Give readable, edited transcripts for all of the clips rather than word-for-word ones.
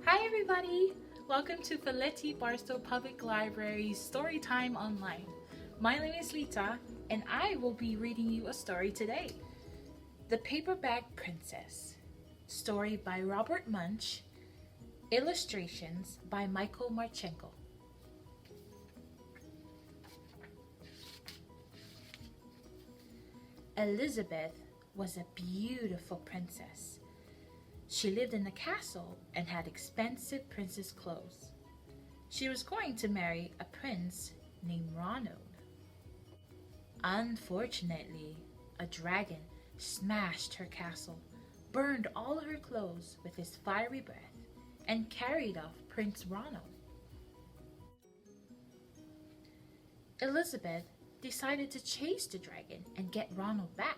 Hi everybody! Welcome to Feletti Barstow Public Library's Storytime Online. My name is Lita and I will be reading you a story today. The Paper Bag Princess. Story by Robert Munch. Illustrations by Michael Marchenko. Elizabeth was a beautiful princess. She lived in a castle and had expensive princess clothes. She was going to marry a prince named Ronald. Unfortunately, a dragon smashed her castle, burned all her clothes with his fiery breath, and carried off Prince Ronald. Elizabeth decided to chase the dragon and get Ronald back.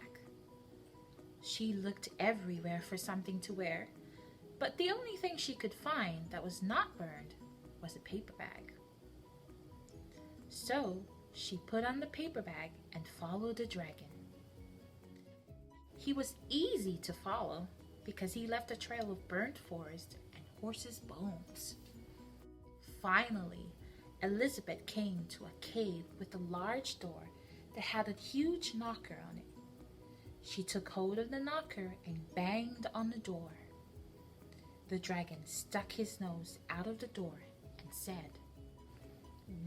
She looked everywhere for something to wear, but the only thing she could find that was not burned was a paper bag. So she put on the paper bag and followed the dragon. He was easy to follow because he left a trail of burnt forest and horses' bones. Finally, Elizabeth came to a cave with a large door that had a huge knocker on it. She took hold of the knocker and banged on the door. The dragon stuck his nose out of the door and said,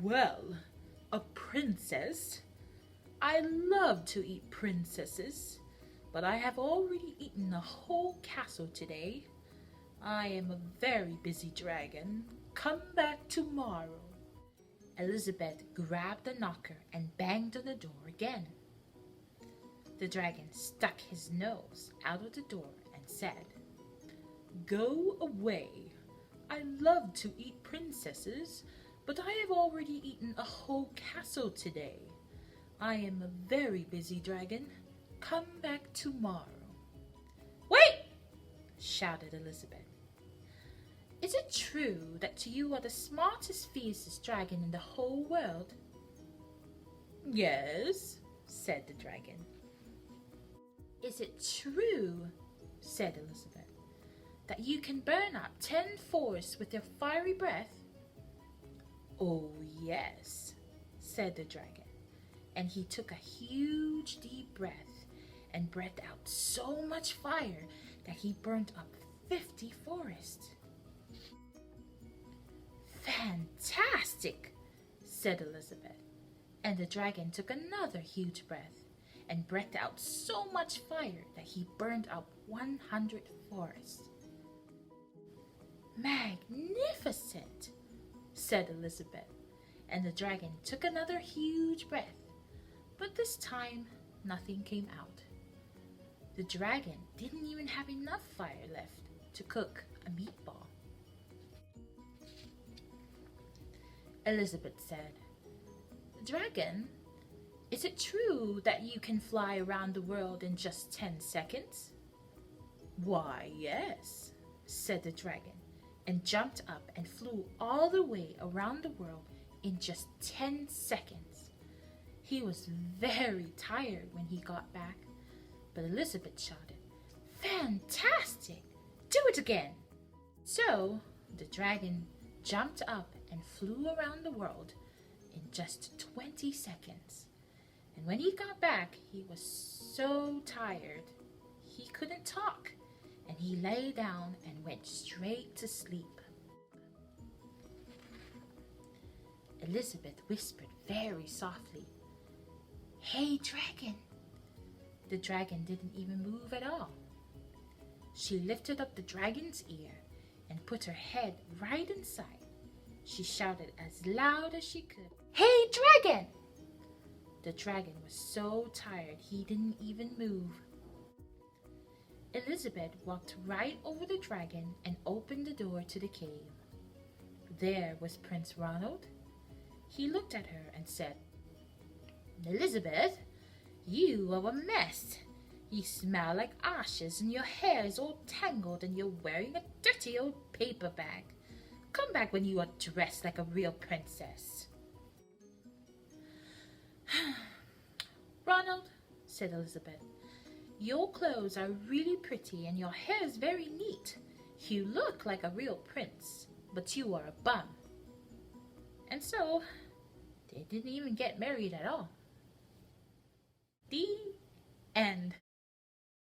"Well, a princess? I love to eat princesses, but I have already eaten a whole castle today. I am a very busy dragon. Come back tomorrow." Elizabeth grabbed the knocker and banged on the door again. The dragon stuck his nose out of the door and said, "Go away. I love to eat princesses, but I have already eaten a whole castle today. I am a very busy dragon. Come back tomorrow." "Wait!" shouted Elizabeth. "Is it true that you are the smartest, fiercest dragon in the whole world?" "Yes," said the dragon. "Is it true," said Elizabeth, "that you can burn up 10 forests with your fiery breath?" "Oh, yes," said the dragon, and he took a huge deep breath and breathed out so much fire that he burnt up 50 forests. "Fantastic," said Elizabeth, and the dragon took another huge breath and breathed out so much fire that he burned up 100 forests. "Magnificent," said Elizabeth, and the dragon took another huge breath, but this time nothing came out. The dragon didn't even have enough fire left to cook a meatball. Elizabeth said, "Dragon, is it true that you can fly around the world in just 10 seconds?" "Why, yes," said the dragon, and jumped up and flew all the way around the world in just 10 seconds. He was very tired when he got back, but Elizabeth shouted, "Fantastic! Do it again!" So the dragon jumped up and flew around the world in just 20 seconds. And when he got back, he was so tired he couldn't talk, and he lay down and went straight to sleep. Elizabeth whispered very softly, "Hey, dragon!" The dragon didn't even move at all. She lifted up the dragon's ear and put her head right inside. She shouted as loud as she could, "Hey, dragon!" The dragon was so tired he didn't even move. Elizabeth walked right over the dragon and opened the door to the cave. There was Prince Ronald. He looked at her and said, "Elizabeth, you are a mess. You smell like ashes and your hair is all tangled and you're wearing a dirty old paper bag. Come back when you are dressed like a real princess." "Ronald," said Elizabeth, Your clothes are really pretty and your hair is very neat. You look like a real prince, but you are a bum. And so, they didn't even get married at all. The end.